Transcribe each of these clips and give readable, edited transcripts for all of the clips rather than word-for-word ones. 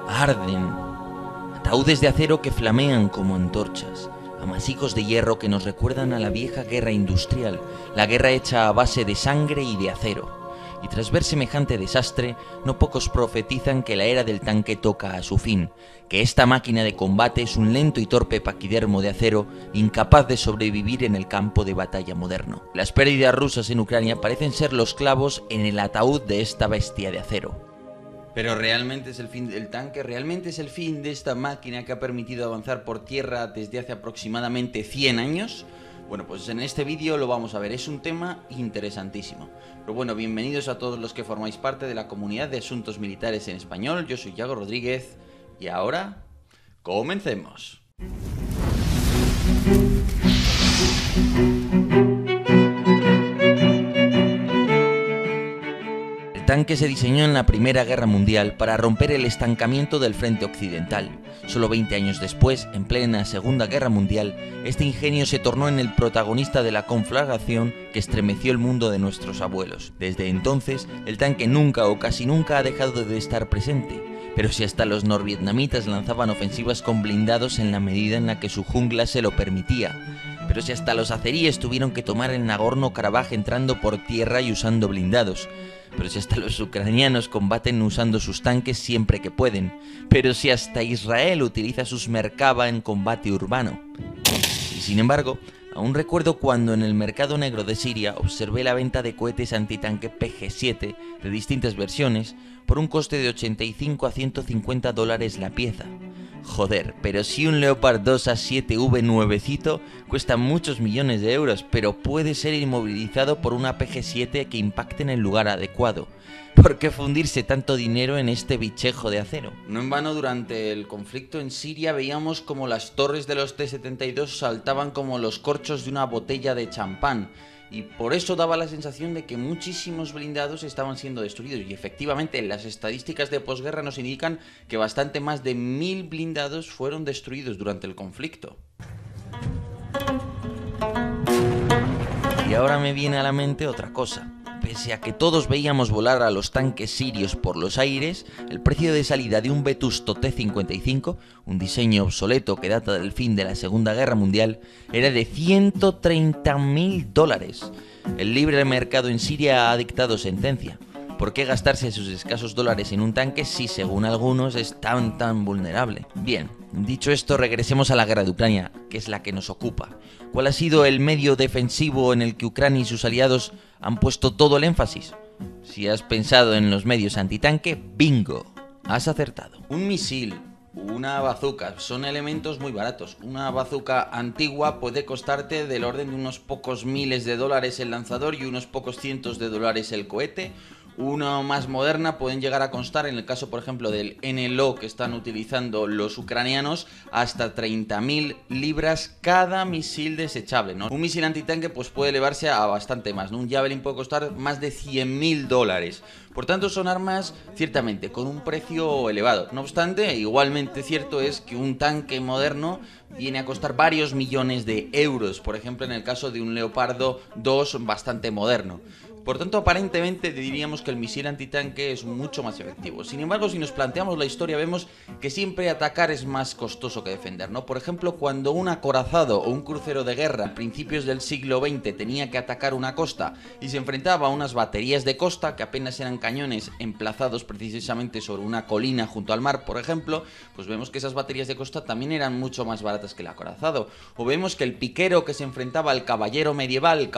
Arden. Ataúdes de acero que flamean como antorchas. Amasijos de hierro que nos recuerdan a la vieja guerra industrial, la guerra hecha a base de sangre y de acero. Y tras ver semejante desastre, no pocos profetizan que la era del tanque toca a su fin, que esta máquina de combate es un lento y torpe paquidermo de acero, incapaz de sobrevivir en el campo de batalla moderno. Las pérdidas rusas en Ucrania parecen ser los clavos en el ataúd de esta bestia de acero. Pero ¿realmente es el fin del tanque? ¿Realmente es el fin de esta máquina que ha permitido avanzar por tierra desde hace aproximadamente 100 años? Bueno, pues en este vídeo lo vamos a ver, es un tema interesantísimo. Pero bueno, bienvenidos a todos los que formáis parte de la comunidad de asuntos militares en español. Yo soy Yago Rodríguez y ahora, comencemos. El tanque se diseñó en la Primera Guerra Mundial para romper el estancamiento del frente occidental. Solo 20 años después, en plena Segunda Guerra Mundial, este ingenio se tornó en el protagonista de la conflagración que estremeció el mundo de nuestros abuelos. Desde entonces, el tanque nunca o casi nunca ha dejado de estar presente. Pero si hasta los norvietnamitas lanzaban ofensivas con blindados en la medida en la que su jungla se lo permitía. Pero si hasta los azeríes tuvieron que tomar el Nagorno-Karabaj entrando por tierra y usando blindados. Pero si hasta los ucranianos combaten usando sus tanques siempre que pueden. Pero si hasta Israel utiliza sus Merkava en combate urbano. Y sin embargo, aún recuerdo cuando en el mercado negro de Siria observé la venta de cohetes antitanque PG-7 de distintas versiones por un coste de 85 a 150 dólares la pieza. Joder, pero si un Leopard 2 A7V nuevecito cuesta muchos millones de euros, pero puede ser inmovilizado por una PG-7 que impacte en el lugar adecuado. ¿Por qué fundirse tanto dinero en este bichejo de acero? No en vano, durante el conflicto en Siria veíamos como las torres de los T-72 saltaban como los corchos de una botella de champán. Y por eso daba la sensación de que muchísimos blindados estaban siendo destruidos. Y efectivamente, las estadísticas de posguerra nos indican que bastante más de 1000 blindados fueron destruidos durante el conflicto. Y ahora me viene a la mente otra cosa. Pese a que todos veíamos volar a los tanques sirios por los aires, el precio de salida de un Vetusto T-55, un diseño obsoleto que data del fin de la Segunda Guerra Mundial, era de 130.000 dólares. El libre mercado en Siria ha dictado sentencia. ¿Por qué gastarse sus escasos dólares en un tanque si, según algunos, es tan vulnerable? Bien, dicho esto, regresemos a la guerra de Ucrania, que es la que nos ocupa. ¿Cuál ha sido el medio defensivo en el que Ucrania y sus aliados han puesto todo el énfasis? Si has pensado en los medios antitanque, bingo, has acertado. Un misil, una bazooka, son elementos muy baratos. Una bazooka antigua puede costarte del orden de unos pocos miles de dólares el lanzador y unos pocos cientos de dólares el cohete. Una más moderna pueden llegar a costar, en el caso por ejemplo del NLO que están utilizando los ucranianos, hasta 30.000 libras cada misil desechable, ¿no? Un misil antitanque pues puede elevarse a bastante más, ¿no? Un Javelin puede costar más de 100.000 dólares. Por tanto, son armas ciertamente con un precio elevado. No obstante, igualmente cierto es que un tanque moderno viene a costar varios millones de euros, por ejemplo en el caso de un Leopardo 2 bastante moderno. Por tanto, aparentemente diríamos que el misil antitanque es mucho más efectivo. Sin embargo, si nos planteamos la historia, vemos que siempre atacar es más costoso que defender, ¿no? Por ejemplo, cuando un acorazado o un crucero de guerra a principios del siglo XX tenía que atacar una costa y se enfrentaba a unas baterías de costa, que apenas eran cañones emplazados precisamente sobre una colina junto al mar, por ejemplo, pues vemos que esas baterías de costa también eran mucho más baratas que el acorazado. O vemos que el piquero que se enfrentaba al caballero medieval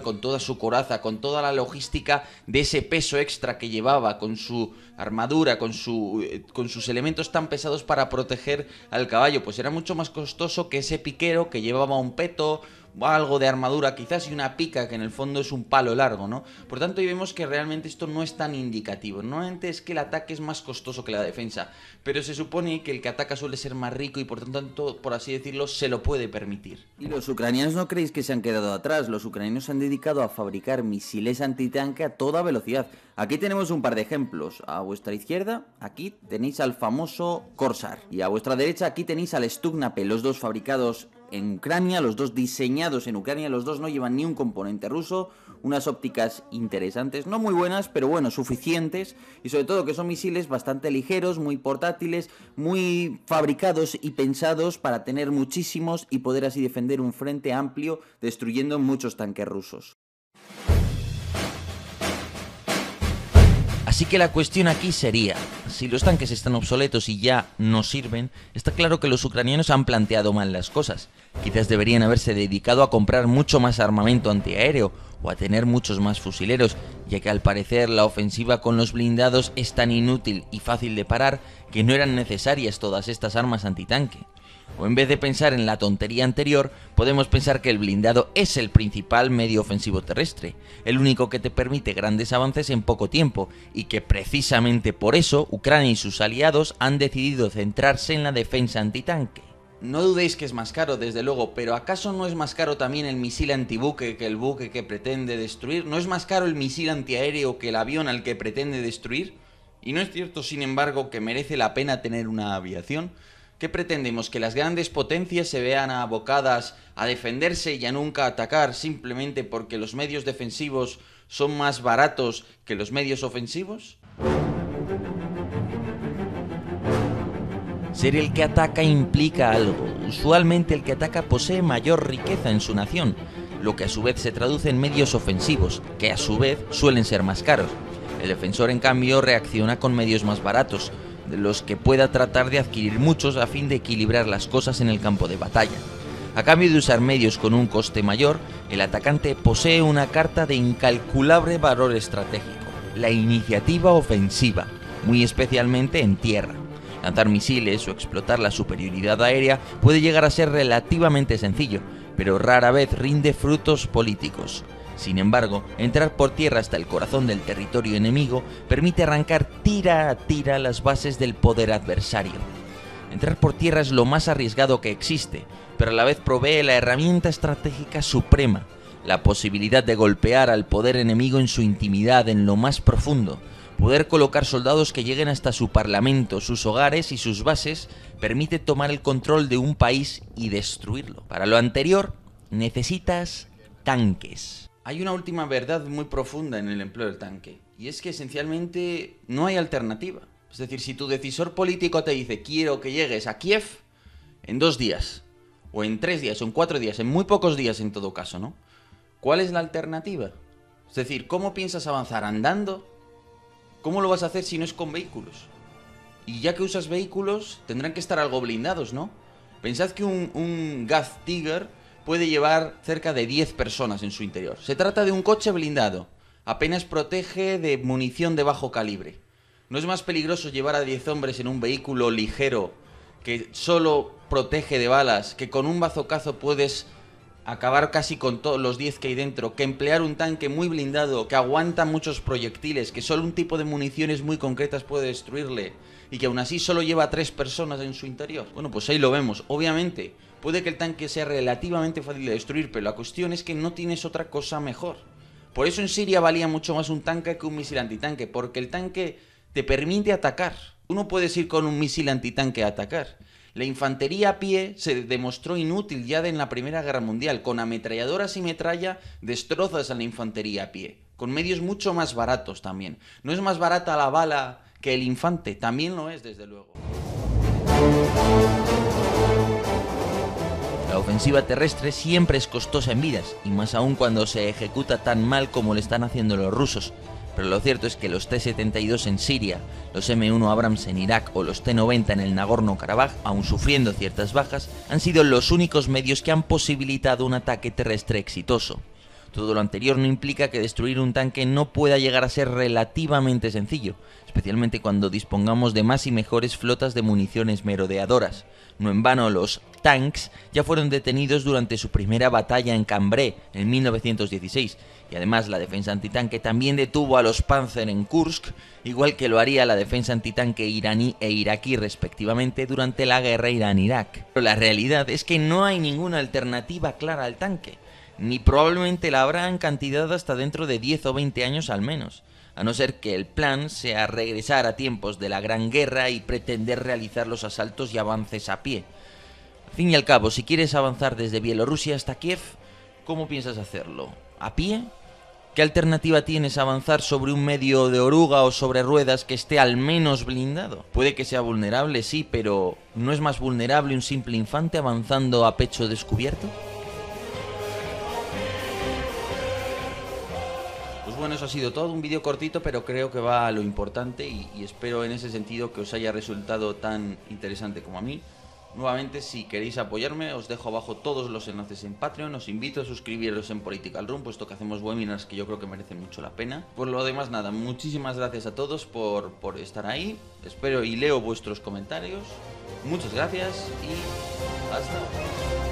con toda su coraza, con toda la logística de ese peso extra que llevaba, con su armadura, con sus elementos tan pesados para proteger al caballo, pues era mucho más costoso que ese piquero que llevaba un peto, algo de armadura quizás y una pica que en el fondo es un palo largo, ¿no? Por tanto, ahí vemos que realmente esto no es tan indicativo. Normalmente es que el ataque es más costoso que la defensa, pero se supone que el que ataca suele ser más rico y por tanto, por así decirlo, se lo puede permitir. ¿Y los ucranianos no creéis que se han quedado atrás? Los ucranianos se han dedicado a fabricar misiles antitanque a toda velocidad. Aquí tenemos un par de ejemplos. A vuestra izquierda, aquí tenéis al famoso Corsair. Y a vuestra derecha, aquí tenéis al Stugnape, los dos fabricados en Ucrania, los dos diseñados en Ucrania, los dos no llevan ni un componente ruso. unas ópticas interesantes, no muy buenas, pero bueno, suficientes, y sobre todo que son misiles bastante ligeros, muy portátiles, muy fabricados y pensados para tener muchísimos y poder así defender un frente amplio, destruyendo muchos tanques rusos. Así que la cuestión aquí sería, si los tanques están obsoletos y ya no sirven, está claro que los ucranianos han planteado mal las cosas. Quizás deberían haberse dedicado a comprar mucho más armamento antiaéreo o a tener muchos más fusileros, ya que al parecer la ofensiva con los blindados es tan inútil y fácil de parar que no eran necesarias todas estas armas antitanque. O en vez de pensar en la tontería anterior, podemos pensar que el blindado es el principal medio ofensivo terrestre, el único que te permite grandes avances en poco tiempo, y que precisamente por eso Ucrania y sus aliados han decidido centrarse en la defensa antitanque. No dudéis que es más caro, desde luego, pero ¿acaso no es más caro también el misil antibuque que el buque que pretende destruir? ¿No es más caro el misil antiaéreo que el avión al que pretende destruir? ¿Y no es cierto, sin embargo, que merece la pena tener una aviación? ¿Qué pretendemos? ¿Que las grandes potencias se vean abocadas a defenderse y a nunca atacar simplemente porque los medios defensivos son más baratos que los medios ofensivos? Ser el que ataca implica algo. Usualmente el que ataca posee mayor riqueza en su nación, lo que a su vez se traduce en medios ofensivos, que a su vez suelen ser más caros. El defensor, en cambio, reacciona con medios más baratos, de los que pueda tratar de adquirir muchos a fin de equilibrar las cosas en el campo de batalla. A cambio de usar medios con un coste mayor, el atacante posee una carta de incalculable valor estratégico, la iniciativa ofensiva, muy especialmente en tierra. Lanzar misiles o explotar la superioridad aérea puede llegar a ser relativamente sencillo, pero rara vez rinde frutos políticos. Sin embargo, entrar por tierra hasta el corazón del territorio enemigo permite arrancar tira a tira las bases del poder adversario. Entrar por tierra es lo más arriesgado que existe, pero a la vez provee la herramienta estratégica suprema, la posibilidad de golpear al poder enemigo en su intimidad, en lo más profundo. Poder colocar soldados que lleguen hasta su parlamento, sus hogares y sus bases permite tomar el control de un país y destruirlo. Para lo anterior, necesitas tanques. Hay una última verdad muy profunda en el empleo del tanque, y es que esencialmente no hay alternativa. Es decir, si tu decisor político te dice quiero que llegues a Kiev en 2 días, o en 3 días, o en 4 días, en muy pocos días en todo caso, ¿no? ¿Cuál es la alternativa? Es decir, ¿cómo piensas avanzar? ¿Andando? ¿Cómo lo vas a hacer si no es con vehículos? Y ya que usas vehículos, tendrán que estar algo blindados, ¿no? Pensad que un Gaz Tiger puede llevar cerca de 10 personas en su interior. Se trata de un coche blindado. Apenas protege de munición de bajo calibre. ¿No es más peligroso llevar a 10 hombres en un vehículo ligero que solo protege de balas, que con un bazocazo puedes acabar casi con todos los 10 que hay dentro, que emplear un tanque muy blindado, que aguanta muchos proyectiles, que solo un tipo de municiones muy concretas puede destruirle y que aún así solo lleva 3 personas en su interior? Bueno, pues ahí lo vemos. Obviamente, puede que el tanque sea relativamente fácil de destruir, pero la cuestión es que no tienes otra cosa mejor. Por eso en Siria valía mucho más un tanque que un misil antitanque, porque el tanque te permite atacar. Tú no puedes ir con un misil antitanque a atacar. La infantería a pie se demostró inútil ya en la Primera Guerra Mundial. Con ametralladoras y metralla destrozas a la infantería a pie, con medios mucho más baratos también. No es más barata la bala que el infante, también lo es, desde luego. La ofensiva terrestre siempre es costosa en vidas, y más aún cuando se ejecuta tan mal como lo están haciendo los rusos. Pero lo cierto es que los T-72 en Siria, los M1 Abrams en Irak o los T-90 en el Nagorno-Karabaj, aun sufriendo ciertas bajas, han sido los únicos medios que han posibilitado un ataque terrestre exitoso. Todo lo anterior no implica que destruir un tanque no pueda llegar a ser relativamente sencillo, especialmente cuando dispongamos de más y mejores flotas de municiones merodeadoras. No en vano los tanks ya fueron detenidos durante su primera batalla en Cambrai en 1916, y además la defensa antitanque también detuvo a los Panzer en Kursk, igual que lo haría la defensa antitanque iraní e iraquí respectivamente durante la guerra Irán-Irak. Pero la realidad es que no hay ninguna alternativa clara al tanque, ni probablemente la habrá en cantidad hasta dentro de 10 o 20 años al menos, a no ser que el plan sea regresar a tiempos de la Gran Guerra y pretender realizar los asaltos y avances a pie. Al fin y al cabo, si quieres avanzar desde Bielorrusia hasta Kiev, ¿cómo piensas hacerlo? ¿A pie ¿Qué alternativa tienes a avanzar sobre un medio de oruga o sobre ruedas que esté al menos blindado? Puede que sea vulnerable, sí, pero ¿no es más vulnerable un simple infante avanzando a pecho descubierto? Pues bueno, eso ha sido todo, un vídeo cortito, pero creo que va a lo importante y espero en ese sentido que os haya resultado tan interesante como a mí. Nuevamente, si queréis apoyarme, os dejo abajo todos los enlaces en Patreon. Os invito a suscribiros en Political Room, puesto que hacemos webinars que yo creo que merecen mucho la pena. Por lo demás, nada, muchísimas gracias a todos por estar ahí. Espero y leo vuestros comentarios. Muchas gracias y hasta luego.